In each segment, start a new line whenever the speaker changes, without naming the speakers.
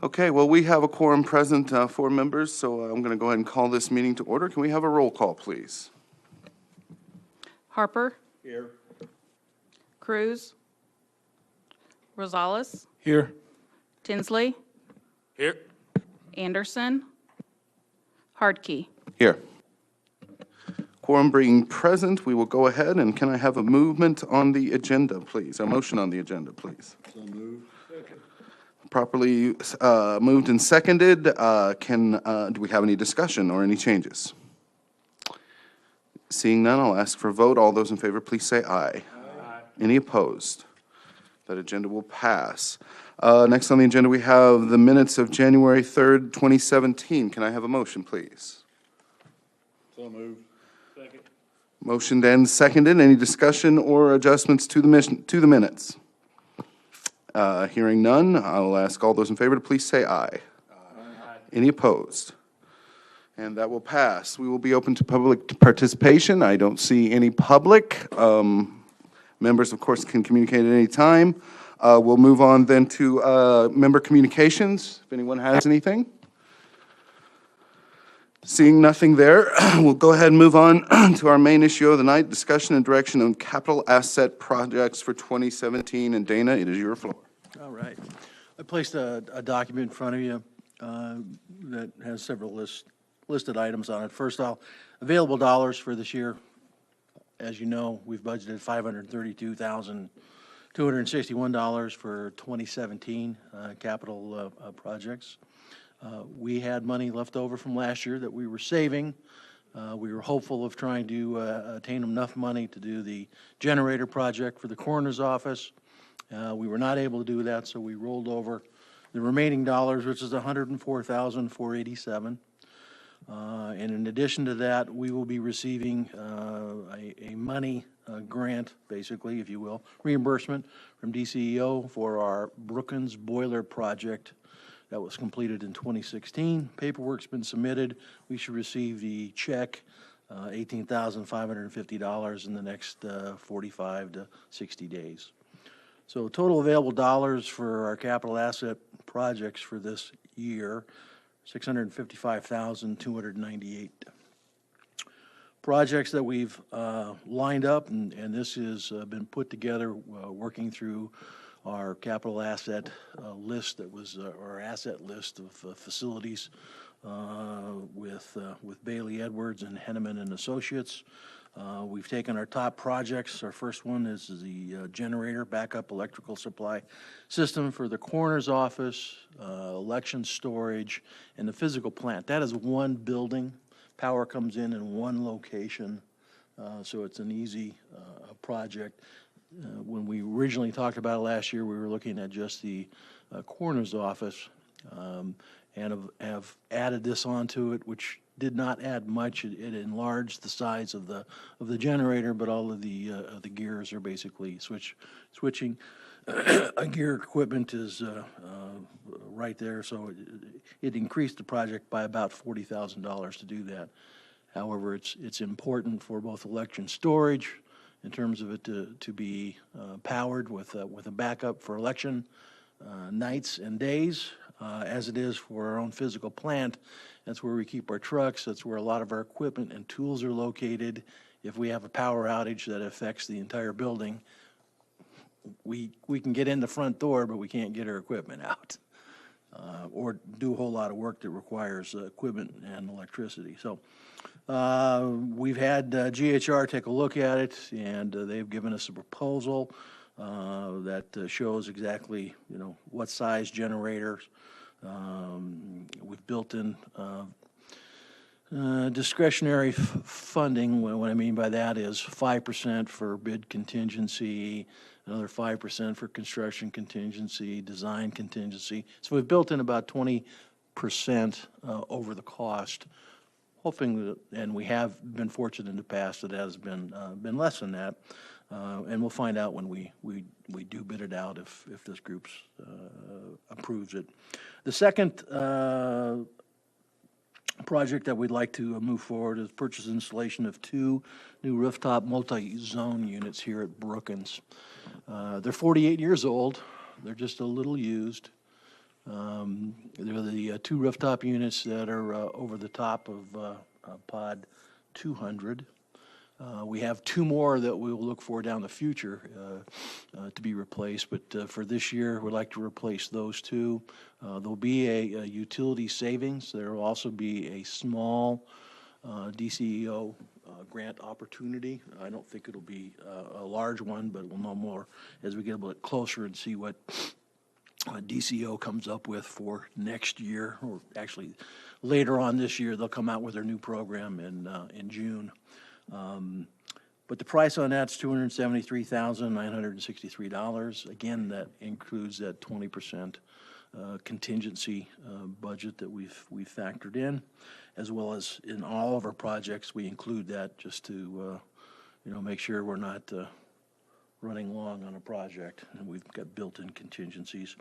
Okay, well, we have a quorum present, 4 members, so I'm going to go ahead and call this meeting to order. Can we have a roll call, please?
Harper,
Here.
Cruz, Rosales,
Here.
Tinsley,
Here.
Anderson, Hardkey.
Here. Quorum being present, we will go ahead, and can I have a movement on the agenda, please? A motion on the agenda, please.
So moved.
Properly moved and seconded. Do we have any discussion or any changes? Seeing none, I'll ask for a vote. All those in favor, please say aye. Aye. Any opposed? That agenda will pass. Next on the agenda, we have the minutes of January 3rd, 2017. Can I have a motion, please?
So moved. Second.
Motioned and seconded. Any discussion or adjustments to the minutes? Hearing none, I'll ask all those in favor to please say aye. Aye. Any opposed? And that will pass. We will be open to public participation. I don't see any public. Members, of course, can communicate at any time. We'll move on then to member communications, if anyone has anything. Seeing nothing there, we'll go ahead and move on to our main issue of the night, discussion and direction on capital asset projects for 2017. And Dana, it is your floor.
All right. I placed a document in front of you that has several listed items on it. First off, available dollars for this year. As you know, we've budgeted $532,261 for 2017 capital projects. We had money left over from last year that we were saving. We were hopeful of trying to attain enough money to do the generator project for the coroner's office. We were not able to do that, so we rolled over the remaining dollars, which is $104,487. And in addition to that, we will be receiving a money grant, basically, if you will, reimbursement from DCEO for our Brookins boiler project that was completed in 2016. Paperwork's been submitted. We should receive the check, $18,550 in the next 45 to 60 days. So total available dollars for our capital asset projects for this year, $655,298. Projects that we've lined up, and this has been put together working through our capital asset list that was our asset list of facilities with Bailey Edwards and Henneman and Associates. We've taken our top projects. Our first one is the generator backup electrical supply system for the coroner's office, election storage, and the physical plant. That is one building. Power comes in one location, so it's an easy project. When we originally talked about it last year, we were looking at just the coroner's office, and have added this onto it, which did not add much. It enlarged the size of the generator, but all of the gears are basically switching. Gear equipment is right there, so it increased the project by about $40,000 to do that. However, it's important for both election storage, in terms of it to be powered with a backup for election nights and days, as it is for our own physical plant. That's where we keep our trucks. That's where a lot of our equipment and tools are located. If we have a power outage that affects the entire building, we can get in the front door, but we can't get our equipment out, or do a whole lot of work that requires equipment and electricity. So we've had GHR take a look at it, and they've given us a proposal that shows exactly, what size generators. We've built in discretionary funding. What I mean by that is 5% for bid contingency, another 5% for construction contingency, design contingency. So we've built in about 20% over the cost, hoping that, and we have been fortunate in the past that it has been less than that. And we'll find out when we do bid it out if this group approves it. The second project that we'd like to move forward is purchase and installation of 2 new rooftop multi-zone units here at Brookins. They're 48 years old. They're just a little used. They're the two rooftop units that are over the top of Pod 200. We have two more that we will look for down the future to be replaced, but for this year, we'd like to replace those two. There'll be a utility savings. There will also be a small DCEO grant opportunity. I don't think it'll be a large one, but we'll know more as we get a bit closer and see what DCO comes up with for next year, or actually later on this year. They'll come out with their new program in June. But the price on that's $273,963. Again, that includes that 20% contingency budget that we've factored in, as well as in all of our projects we include that just to make sure we're not running long on a project, and we've got built-in contingencies.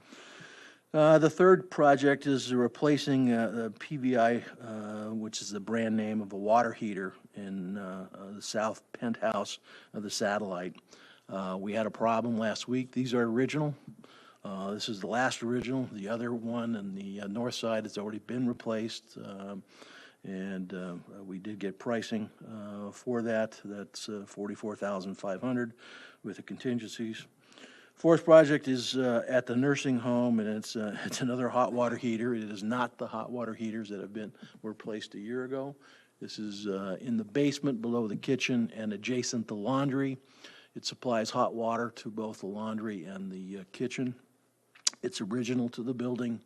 The third project is replacing the PVI, which is the brand name of a water heater in the south penthouse of the satellite. We had a problem last week. These are original. This is the last original. The other one on the north side has already been replaced, and we did get pricing for that. That's $44,500 with the contingencies. Fourth project is at the nursing home, and it's another hot water heater. It is not the hot water heaters that were placed a year ago. This is in the basement below the kitchen and adjacent to laundry. It supplies hot water to both the laundry and the kitchen. It's original to the building,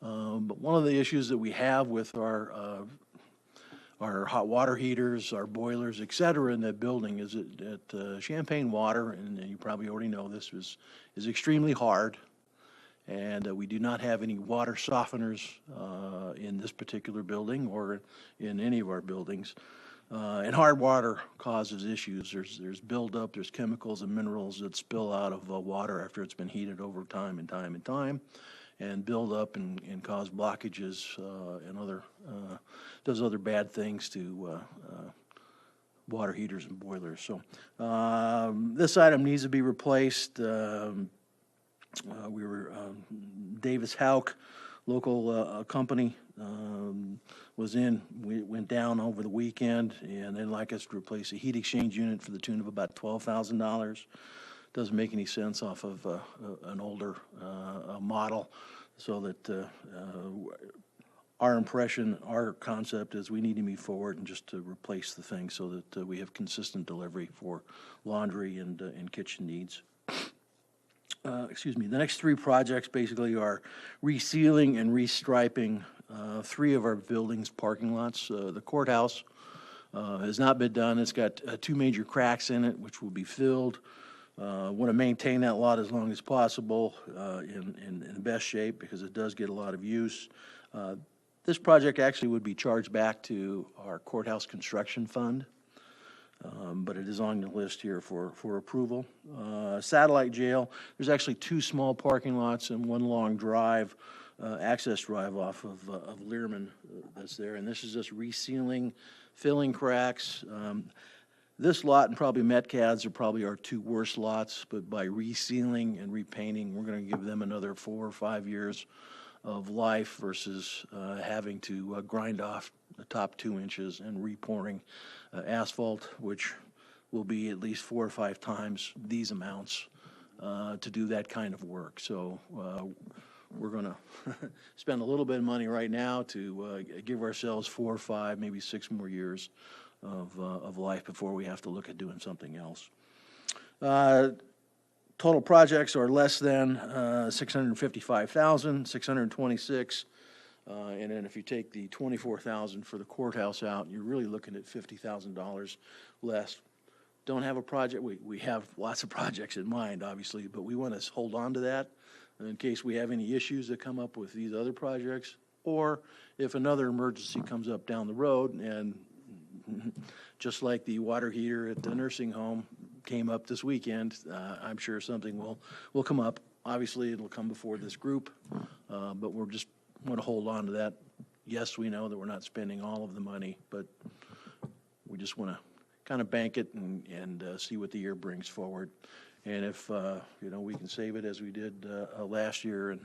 but one of the issues that we have with our hot water heaters, our boilers, et cetera, in that building is that Champaign water, and you probably already know this, is extremely hard, and we do not have any water softeners in this particular building or in any of our buildings. And hard water causes issues. There's buildup, there's chemicals and minerals that spill out of water after it's been heated over time and time and time, and build up and cause blockages and does other bad things to water heaters and boilers. So this item needs to be replaced. Davis Houck, local company, went down over the weekend, and they'd like us to replace a heat exchange unit for the tune of about $12,000. Doesn't make any sense off of an older model, so that our impression, our concept is we need to move forward and just to replace the thing so that we have consistent delivery for laundry and kitchen needs. The next three projects basically are resealing and restriping three of our buildings' parking lots. The courthouse has not been done. It's got two major cracks in it, which will be filled. Want to maintain that lot as long as possible in the best shape, because it does get a lot of use. This project actually would be charged back to our courthouse construction fund, but it is on the list here for approval. Satellite jail, there's actually two small parking lots and one long drive, access drive off of Learman that's there, and this is just resealing, filling cracks. This lot and probably Metcalf's are probably our two worst lots, but by resealing and repainting, we're going to give them another 4 or 5 years of life versus having to grind off the top 2 inches and repouring asphalt, which will be at least 4 or 5 times these amounts to do that kind of work. So we're going to spend a little bit of money right now to give ourselves 4 or 5, maybe 6 more years of life before we have to look at doing something else. Total projects are less than $655,626, and then if you take the $24,000 for the courthouse out, you're really looking at $50,000 less. Don't have a project. We have lots of projects in mind, obviously, but we want to hold on to that in case we have any issues that come up with these other projects, or if another emergency comes up down the road, and just like the water heater at the nursing home came up this weekend, I'm sure something will come up. Obviously, it'll come before this group, but we're just want to hold on to that. Yes, we know that we're not spending all of the money, but we just want to kind of bank it and see what the year brings forward. And if we can save it as we did last year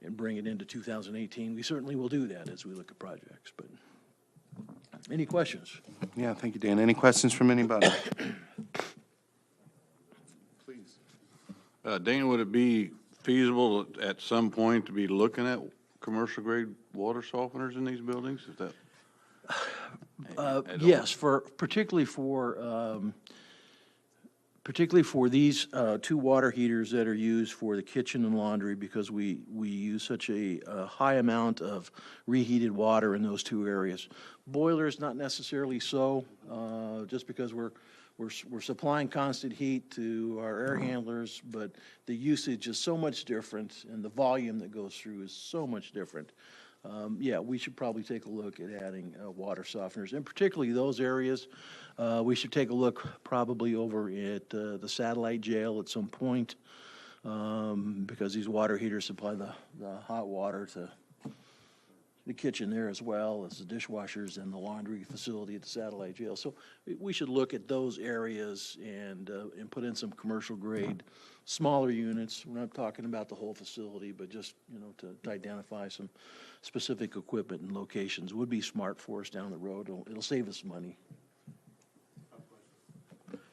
and bring it into 2018. We certainly will do that as we look at projects, but any questions?
Yeah, thank you, Dan. Any questions from anybody? Please.
Dan, would it be feasible at some point to be looking at commercial grade water softeners in these buildings? Is that?
Yes, particularly for these two water heaters that are used for the kitchen and laundry, because we use such a high amount of reheated water in those two areas. Boilers, not necessarily so, just because we're supplying constant heat to our air handlers, but the usage is so much different, and the volume that goes through is so much different. Yeah, we should probably take a look at adding water softeners, and particularly those areas. We should take a look probably over at the satellite jail at some point, because these water heaters supply the hot water to the kitchen there, as well as the dishwashers and the laundry facility at the satellite jail. So we should look at those areas and put in some commercial grade, smaller units. We're not talking about the whole facility, but just, to identify some specific equipment and locations would be smart for us down the road. It'll save us money.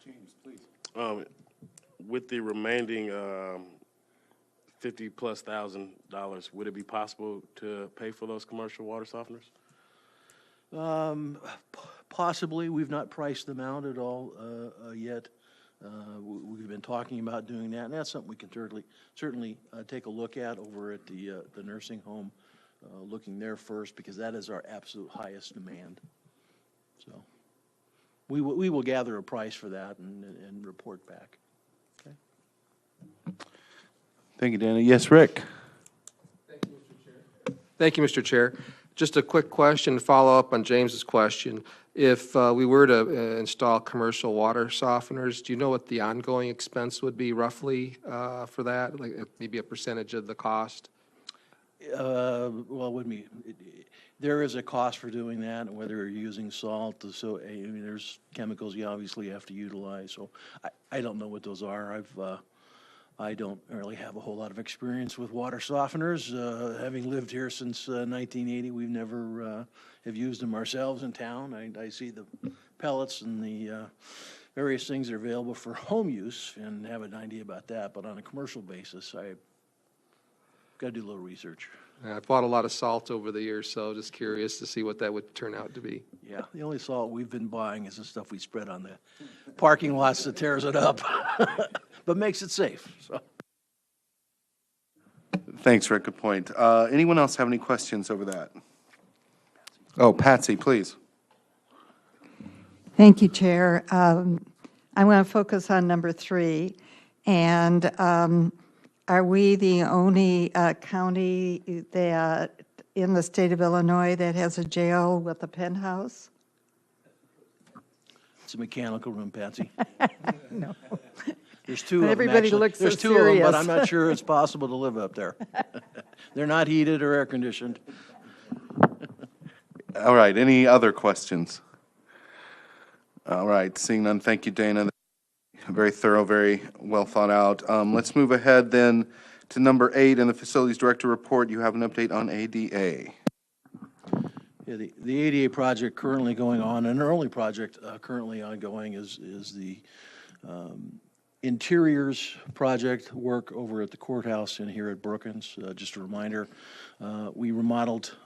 James, please.
With the remaining $50,000+, would it be possible to pay for those commercial water softeners?
Possibly. We've not priced them out at all yet. We've been talking about doing that, and that's something we can certainly take a look at over at the nursing home, looking there first, because that is our absolute highest demand. So we will gather a price for that and report back. Okay.
Thank you, Danny. Yes, Rick?
Thank you, Mr. Chair. Just a quick question, follow up on James's question. If we were to install commercial water softeners, do you know what the ongoing expense would be roughly for that? Like maybe a percentage of the cost?
Well, there is a cost for doing that, and whether you're using salt, so there's chemicals you obviously have to utilize. So I don't know what those are. I don't really have a whole lot of experience with water softeners. Having lived here since 1980, we've never have used them ourselves in town. I see the pellets and the various things that are available for home use and have an idea about that. But on a commercial basis, I've got to do a little research.
I've bought a lot of salt over the years, so just curious to see what that would turn out to be.
Yeah, the only salt we've been buying is the stuff we spread on the parking lots that tears it up, but makes it safe. So.
Thanks, Rick. Good point. Anyone else have any questions over that? Oh, Patsy, please.
Thank you, Chair. I want to focus on number 3. And are we the only county that in the state of Illinois that has a jail with a penthouse?
It's a mechanical room, Patsy.
No.
There's two
But
of them,
everybody
actually.
looks so
There's two of them, but
serious.
I'm not sure it's possible to live up there. They're not heated or air-conditioned.
All right, any other questions? All right, seeing none, thank you, Dana. Very thorough, very well thought out. Let's move ahead then to number 8 in the Facilities Director report. You have an update on ADA.
Yeah, the ADA project currently going on, and our only project currently ongoing is the interiors project work over at the courthouse and here at Brookins. Just a reminder, we remodeled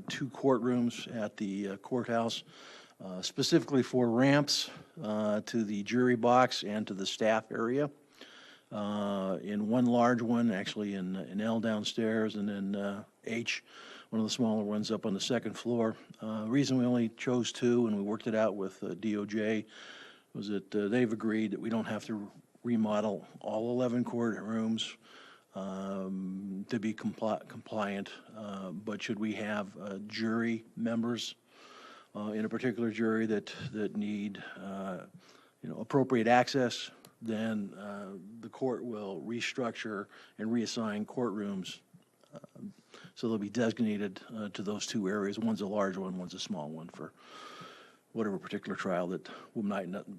2 courtrooms at the courthouse, specifically for ramps to the jury box and to the staff area. In one large one, actually in L downstairs, and then H, one of the smaller ones up on the 2nd floor. Reason we only chose 2, and we worked it out with DOJ, was that they've agreed that we don't have to remodel all 11 courtrooms to be compliant, but should we have jury members in a particular jury that need appropriate access, then the court will restructure and reassign courtrooms so they'll be designated to those 2 areas. One's a large one, one's a small one, for whatever particular trial that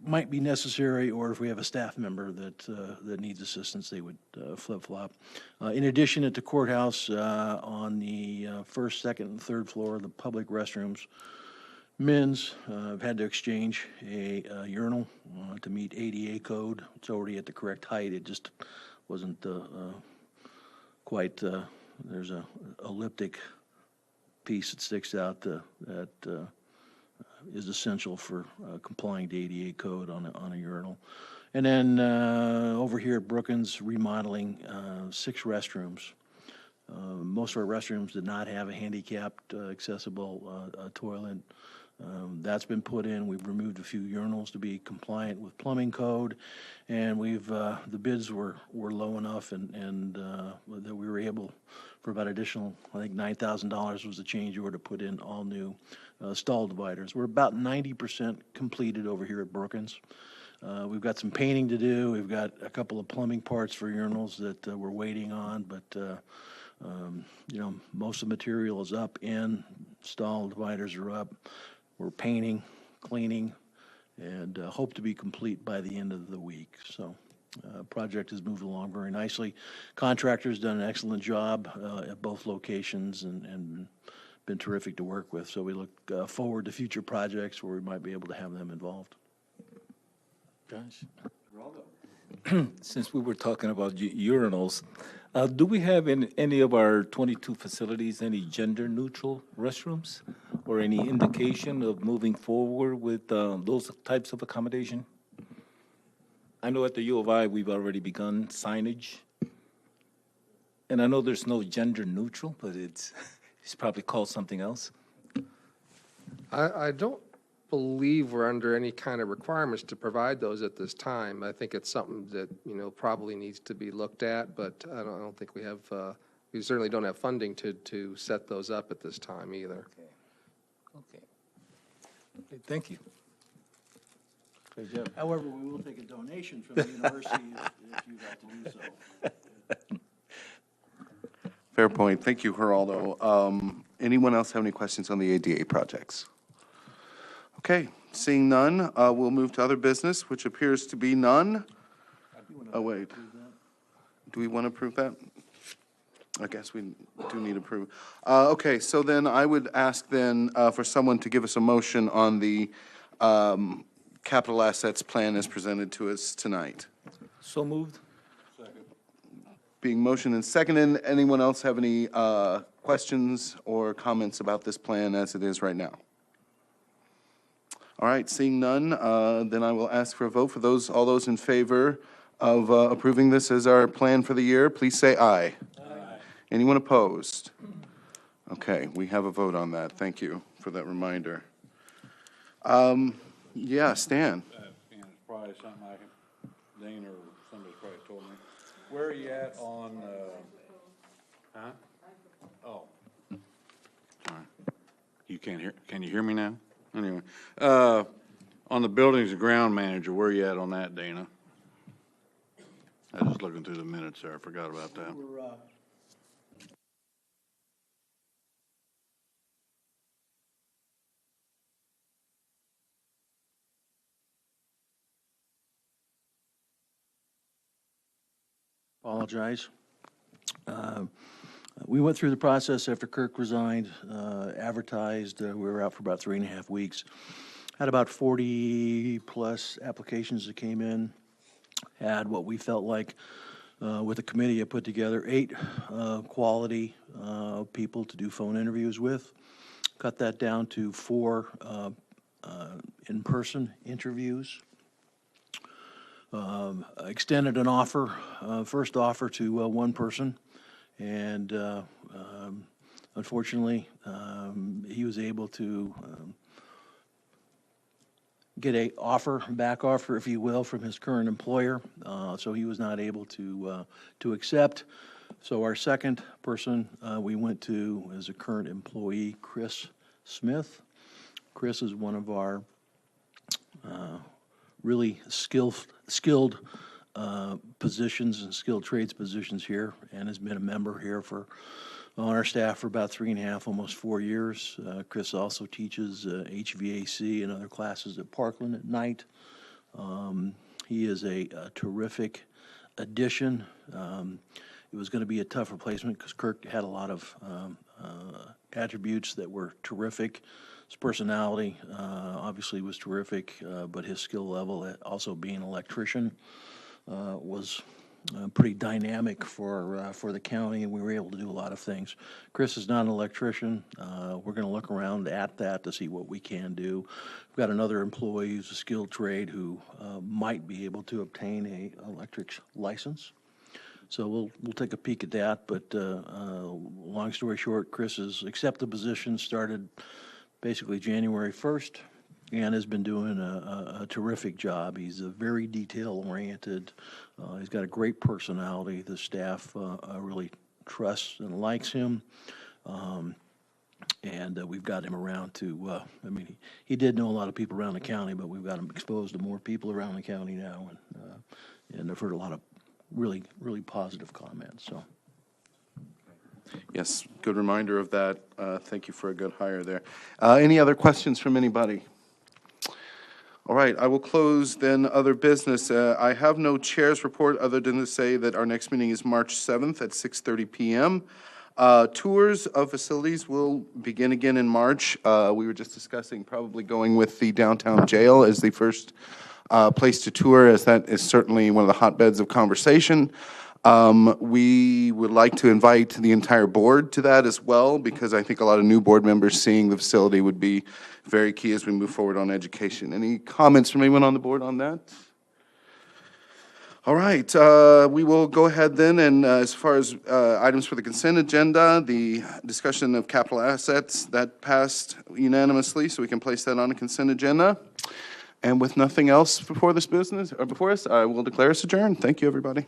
might be necessary, or if we have a staff member that needs assistance, they would flip-flop. In addition, at the courthouse, on the first, second, and third floor, the public restrooms, men's have had to exchange a urinal to meet ADA code. It's already at the correct height. It just wasn't quite, there's a elliptic piece that sticks out that is essential for complying to ADA code on a urinal. And then over here at Brookins, remodeling 6 restrooms. Most of our restrooms did not have a handicapped accessible toilet. That's been put in. We've removed a few urinals to be compliant with plumbing code, and the bids were low enough and that we were able, for about additional, I think $9,000 was the change order to put in all new stall dividers. We're about 90% completed over here at Brookins. We've got some painting to do. We've got a couple of plumbing parts for urinals that we're waiting on, but most of the material is up in, stall dividers are up. We're painting, cleaning, and hope to be complete by the end of the week. So project has moved along very nicely. Contractor's done an excellent job at both locations and been terrific to work with. So we look forward to future projects where we might be able to have them involved.
Gosh. Since we were talking about urinals, do we have in any of our 22 facilities any gender-neutral restrooms or any indication of moving forward with those types of accommodation? I know at the U of I we've already begun signage, and I know there's no gender-neutral, but it's probably called something else.
I don't believe we're under any kind of requirements to provide those at this time. I think it's something that, probably needs to be looked at, but I don't think we have, we certainly don't have funding to set those up at this time either.
Okay. Thank you. Great job.
However, we will take a donation from the university if you'd like to do so.
Fair point. Thank you, Geraldo. Anyone else have any questions on the ADA projects? Okay, seeing none, we'll move to other business, which appears to be none. Oh, wait. Do we want to approve that? I guess we do need to approve. Okay, so then I would ask then for someone to give us a motion on the capital assets plan as presented to us tonight.
So moved.
Being motioned and seconded, anyone else have any questions or comments about this plan as it is right now? All right, seeing none, then I will ask for a vote for all those in favor of approving this as our plan for the year, please say aye. Aye. Anyone opposed? Okay, we have a vote on that. Thank you for that reminder. Yeah, Stan.
It's probably something Dane or somebody's probably told me. Where are you at on, huh? Oh. Sorry. Can you hear me now? Anyway, on the buildings and ground manager, where are you at on that, Dana? I was just looking through the minutes there. I forgot about that.
Apologize. We went through the process after Kirk resigned, advertised. We were out for about 3.5 weeks. Had about 40-plus applications that came in. Had what we felt like, with the committee I put together, 8 quality people to do phone interviews with. Cut that down to 4 in-person interviews. Extended an offer, first offer to one person, and unfortunately, he was able to get a back offer, if you will, from his current employer, so he was not able to accept. So our second person we went to is a current employee, Chris Smith. Chris is one of our really skilled positions and skilled trades positions here, and has been a member here for on our staff for about 3.5, almost 4 years. Chris also teaches HVAC and other classes at Parkland at night. He is a terrific addition. It was going to be a tough replacement because Kirk had a lot of attributes that were terrific. His personality obviously was terrific, but his skill level, also being an electrician, was pretty dynamic for the county, and we were able to do a lot of things. Chris is not an electrician. We're going to look around at that to see what we can do. We've got another employee who's a skilled trade who might be able to obtain a electric license. So we'll take a peek at that, but long story short, Chris has accepted the position, started basically January 1st, and has been doing a terrific job. He's very detail-oriented. He's got a great personality. The staff really trusts and likes him. And we've got him around to, I mean, he did know a lot of people around the county, but we've got him exposed to more people around the county now, and I've heard a lot of really, really positive comments, so.
Yes, good reminder of that. Thank you for a good hire there. Any other questions from anybody? All right, I will close then other business. I have no chair's report other than to say that our next meeting is March 7th at 6:30 p.m. Tours of facilities will begin again in March. We were just discussing probably going with the downtown jail as the first place to tour, as that is certainly one of the hotbeds of conversation. We would like to invite the entire board to that as well, because I think a lot of new board members seeing the facility would be very key as we move forward on education. Any comments from anyone on the board on that? All right, we will go ahead then, and as far as items for the consent agenda, the discussion of capital assets, that passed unanimously, so we can place that on the consent agenda. And with nothing else before this business, or before us, I will declare us adjourned. Thank you, everybody.